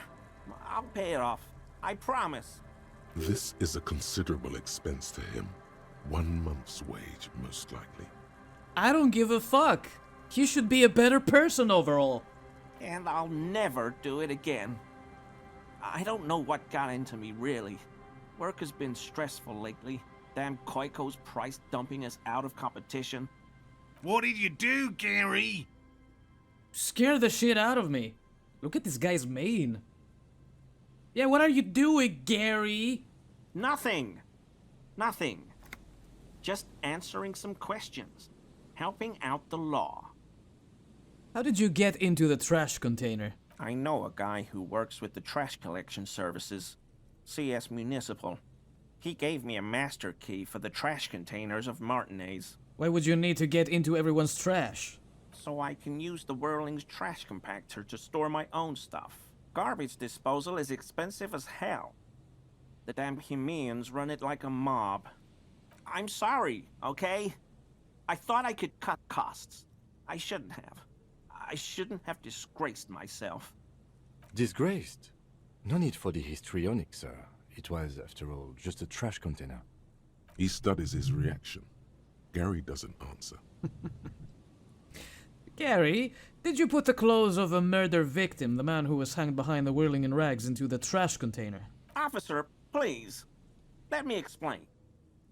Speaker 6: I'll pay it off. I promise.
Speaker 2: This is a considerable expense to him. 1 month's wage, most likely.
Speaker 1: I don't give a fuck. He should be a better person overall.
Speaker 6: And I'll never do it again. I don't know what got into me, really. Work has been stressful lately. Damn Koiko's price dumping us out of competition.
Speaker 7: What did you do, Garry?
Speaker 1: Scare the shit out of me. Look at this guy's mane. Yeah, what are you doing, Garry?
Speaker 6: Nothing. Just answering some questions. Helping out the law.
Speaker 1: How did you get into the trash container?
Speaker 6: I know a guy who works with the trash collection services. CS Municipal. He gave me a master key for the trash containers of Martinez.
Speaker 1: Why would you need to get into everyone's trash?
Speaker 6: So I can use the Whirling's trash compactor to store my own stuff. Garbage disposal is expensive as hell. The damn Hemians run it like a mob. I'm sorry, okay? I thought I could cut costs. I shouldn't have. I shouldn't have disgraced myself.
Speaker 5: Disgraced? No need for the histrionic, sir. It was, after all, just a trash container.
Speaker 2: He studies his reaction. Garry doesn't answer.
Speaker 1: Garry, did you put the clothes of a murder victim, the man who was hanged behind the whirling in rags, into the trash container?
Speaker 6: Officer, please. Let me explain.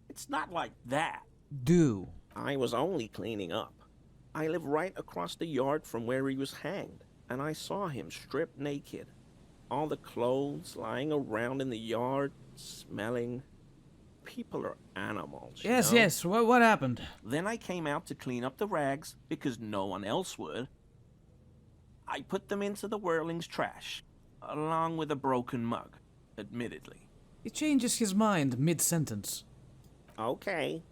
Speaker 6: It's not like that.
Speaker 1: Do.
Speaker 6: I was only cleaning up. I live right across the yard from where he was hanged, and I saw him stripped naked. All the clothes lying around in the yard, smelling. People are animals, you know?
Speaker 1: Yes, what happened?
Speaker 6: Then I came out to clean up the rags, because no one else would. I put them into the Whirling's trash, along with a broken mug, admittedly.
Speaker 1: He changes his mind mid-sentence.
Speaker 6: Okay.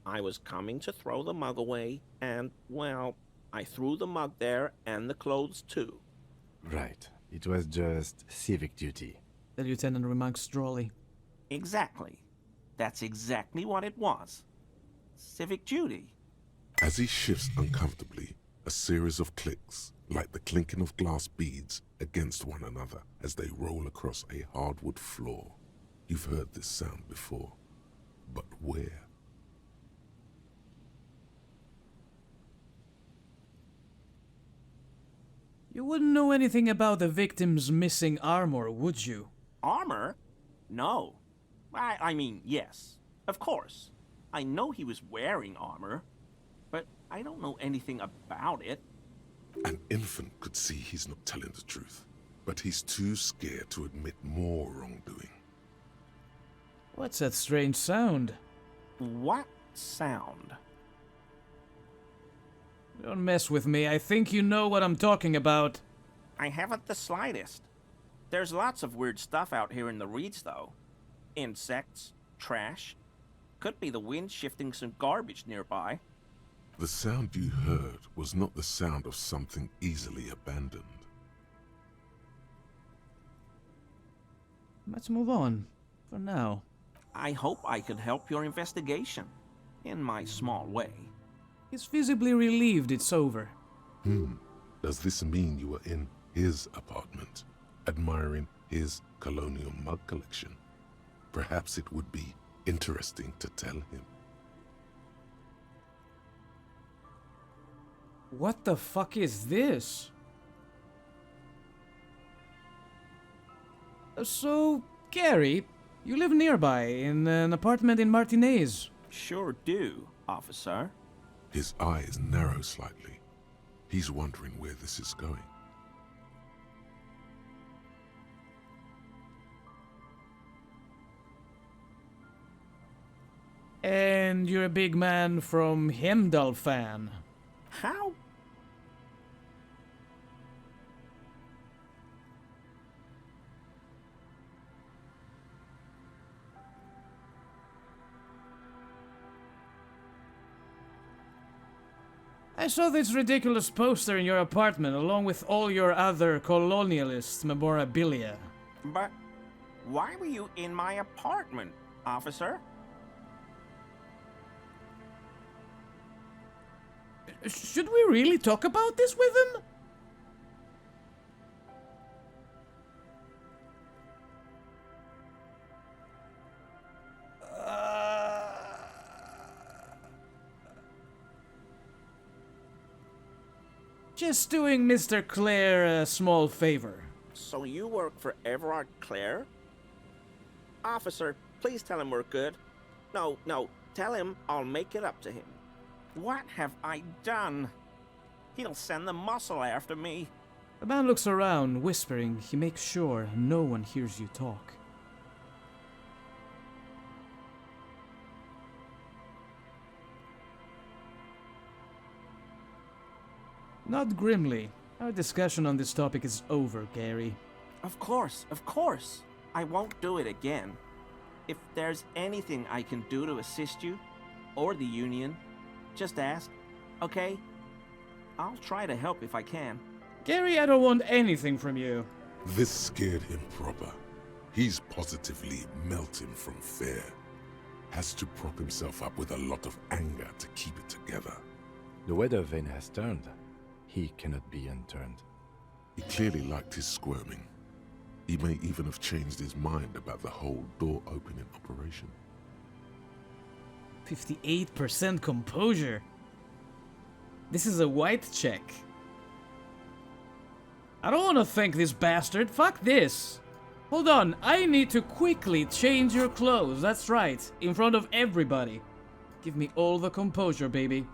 Speaker 6: I was coming to throw the mug away, and, well, I threw the mug there and the clothes too.
Speaker 5: Right. It was just civic duty.
Speaker 1: The lieutenant remarks drolly.
Speaker 6: Exactly. That's exactly what it was. Civic duty.
Speaker 2: As he shifts uncomfortably, a series of clicks, like the clinking of glass beads against one another as they roll across a hardwood floor. You've heard this sound before, but where?
Speaker 1: You wouldn't know anything about the victim's missing armor, would you?
Speaker 6: Armor? No. I mean, yes. Of course. I know he was wearing armor, but I don't know anything about it.
Speaker 2: An infant could see he's not telling the truth, but he's too scared to admit more wrongdoing.
Speaker 1: What's that strange sound?
Speaker 6: What sound?
Speaker 1: Don't mess with me. I think you know what I'm talking about.
Speaker 6: I haven't the slightest. There's lots of weird stuff out here in the reeds, though. Insects, trash. Could be the wind shifting some garbage nearby.
Speaker 2: The sound you heard was not the sound of something easily abandoned.
Speaker 1: Let's move on. For now.
Speaker 6: I hope I could help your investigation. In my small way.
Speaker 1: He's visibly relieved it's over.
Speaker 2: Does this mean you were in his apartment, admiring his colonial mug collection? Perhaps it would be interesting to tell him.
Speaker 1: What the fuck is this? So, Garry, you live nearby in an apartment in Martinez.
Speaker 6: Sure do, officer.
Speaker 2: His eyes narrow slightly. He's wondering where this is going.
Speaker 1: And you're a big man from Heimdall fan.
Speaker 6: How?
Speaker 1: I saw this ridiculous poster in your apartment along with all your other colonialist memorabilia.
Speaker 6: But why were you in my apartment, officer?
Speaker 1: Should we really talk about this with him? Just doing Mr. Clare a small favor.
Speaker 6: So you work for Everard Clare? Officer, please tell him we're good. No, tell him I'll make it up to him. What have I done? He'll send the muscle after me.
Speaker 1: The man looks around, whispering. He makes sure no one hears you talk. Not grimly. Our discussion on this topic is over, Garry.
Speaker 6: Of course. I won't do it again. If there's anything I can do to assist you, or the Union, just ask, okay? I'll try to help if I can.
Speaker 1: Garry, I don't want anything from you.
Speaker 2: This scared him proper. He's positively melting from fear. Has to prop himself up with a lot of anger to keep it together.
Speaker 5: The weather vane has turned. He cannot be unturned.
Speaker 2: He clearly liked his squirming. He may even have changed his mind about the whole door opening operation.
Speaker 1: 58% composure. This is a white check. I don't want to thank this bastard. Fuck this. Hold on, I need to quickly change your clothes. That's right, in front of everybody. Give me all the composure, baby.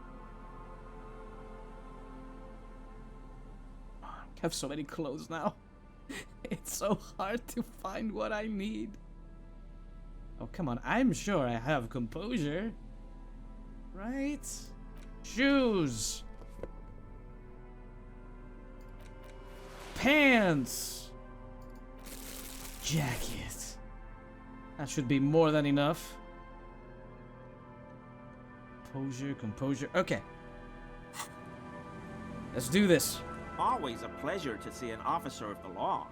Speaker 1: I have so many clothes now. It's so hard to find what I need. Oh, come on. I'm sure I have composure. Right? Shoes. Pants. Jacket. That should be more than enough. Composure. Okay. Let's do this.
Speaker 6: Always a pleasure to see an officer of the law.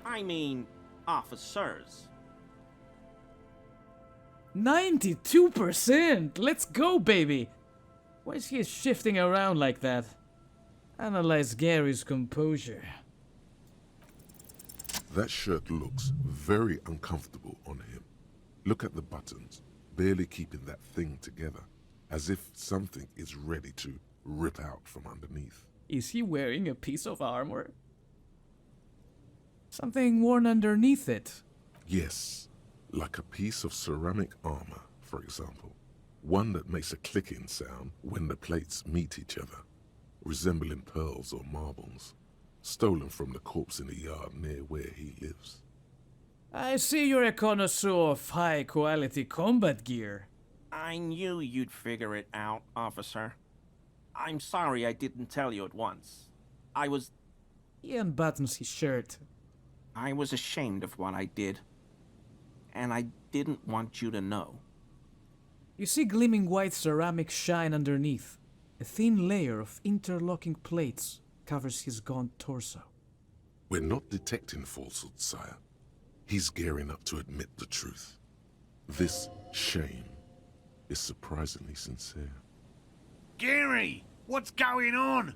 Speaker 6: I mean, officers.
Speaker 1: 92%! Let's go, baby! Why is he shifting around like that? Analyze Gary's composure.
Speaker 2: That shirt looks very uncomfortable on him. Look at the buttons, barely keeping that thing together, as if something is ready to rip out from underneath.
Speaker 1: Is he wearing a piece of armor? Something worn underneath it.
Speaker 2: Yes, like a piece of ceramic armor, for example. One that makes a clicking sound when the plates meet each other, resembling pearls or marbles, stolen from the corpse in the yard near where he lives.
Speaker 1: I see you're a connoisseur of high-quality combat gear.
Speaker 6: I knew you'd figure it out, officer. I'm sorry I didn't tell you at once.
Speaker 1: He unbuttons his shirt.
Speaker 6: I was ashamed of what I did. And I didn't want you to know.
Speaker 1: You see gleaming white ceramic shine underneath. A thin layer of interlocking plates covers his gaunt torso.
Speaker 2: We're not detecting falsehood, sire. He's gearing up to admit the truth. This shame is surprisingly sincere.
Speaker 7: Garry, what's going on?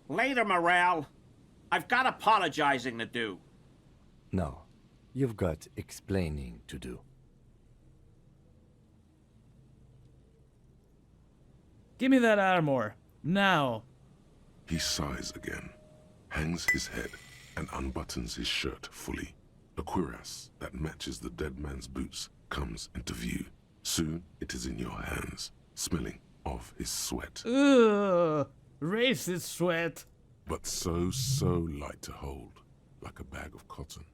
Speaker 6: Later, Morale. I've got apologizing to do.
Speaker 5: No, you've got explaining to do.
Speaker 1: Give me that armor. Now.
Speaker 2: He sighs again, hangs his head, and unbuttons his shirt fully. A cuirass that matches the dead man's boots comes into view. Soon it is in your hands, smelling of his sweat.
Speaker 1: Ugh, racist sweat.
Speaker 2: But so light to hold, like a bag of cotton.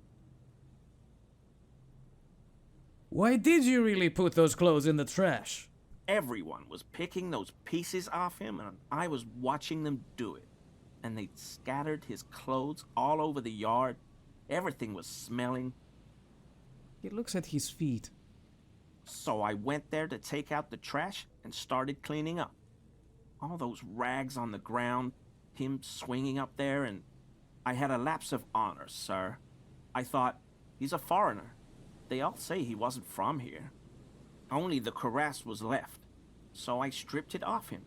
Speaker 1: Why did you really put those clothes in the trash?
Speaker 6: Everyone was picking those pieces off him, and I was watching them do it. And they'd scattered his clothes all over the yard. Everything was smelling.
Speaker 1: He looks at his feet.
Speaker 6: So I went there to take out the trash and started cleaning up. All those rags on the ground, him swinging up there, and I had a lapse of honor, sir. I thought, he's a foreigner. They all say he wasn't from here. Only the cuirass was left, so I stripped it off him.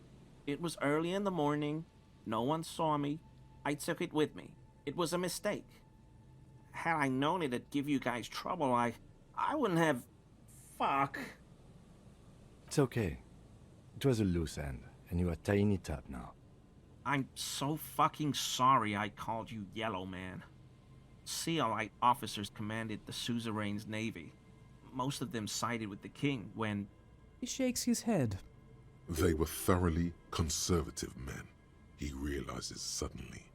Speaker 6: It was early in the morning. No one saw me. I took it with me. It was a mistake. Had I known it'd give you guys trouble, I wouldn't have... Fuck.
Speaker 5: It's okay. It was a loose end, and you are tying it up now.
Speaker 6: I'm so fucking sorry I called you Yellow Man. Sealite officers commanded the suzerain's navy. Most of them sided with the king when...
Speaker 1: He shakes his head.
Speaker 2: They were thoroughly conservative men, he realizes suddenly.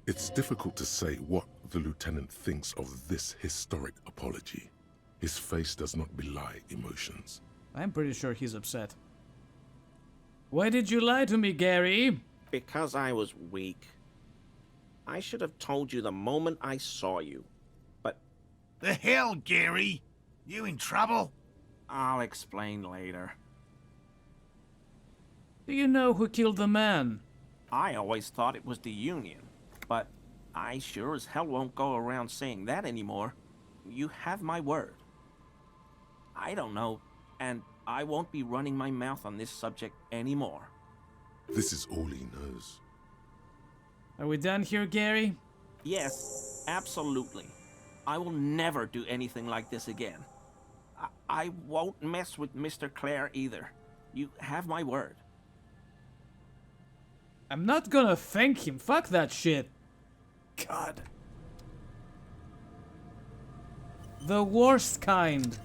Speaker 2: It's difficult to say what the lieutenant thinks of this historic apology. His face does not belie emotions.
Speaker 1: I'm pretty sure he's upset. Why did you lie to me, Garry?
Speaker 6: Because I was weak. I should have told you the moment I saw you. But
Speaker 7: The hell, Garry? You in trouble?
Speaker 6: I'll explain later.
Speaker 1: Do you know who killed the man?
Speaker 6: I always thought it was the Union, but I sure as hell won't go around saying that anymore. You have my word. I don't know, and I won't be running my mouth on this subject anymore.
Speaker 2: This is all he knows.
Speaker 1: Are we done here, Garry?
Speaker 6: Yes, absolutely. I will never do anything like this again. I won't mess with Mr. Clare either. You have my word.
Speaker 1: I'm not gonna thank him. Fuck that shit. God. The worst kind.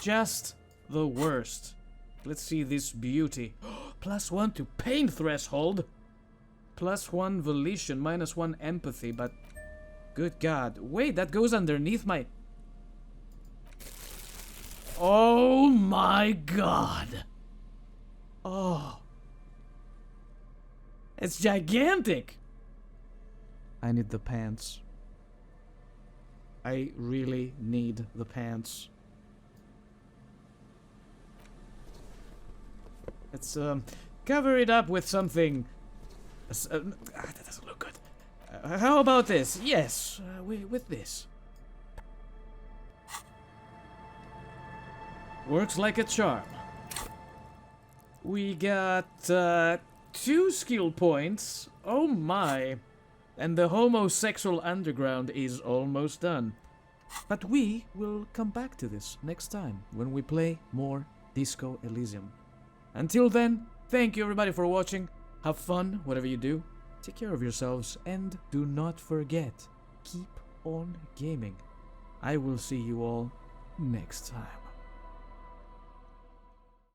Speaker 1: Just the worst. Let's see this beauty. +1 to pain threshold. +1 volition, -1 empathy, but... Good God. Wait, that goes underneath my... Oh my God. Oh. It's gigantic. I need the pants. I really need the pants. Let's cover it up with something. That doesn't look good. How about this? Yes, with this. Works like a charm. We got 2 skill points. Oh my. And the homosexual underground is almost done. But we will come back to this next time when we play more Disco Elysium. Until then, thank you everybody for watching. Have fun, whatever you do. Take care of yourselves and do not forget, keep on gaming. I will see you all next time.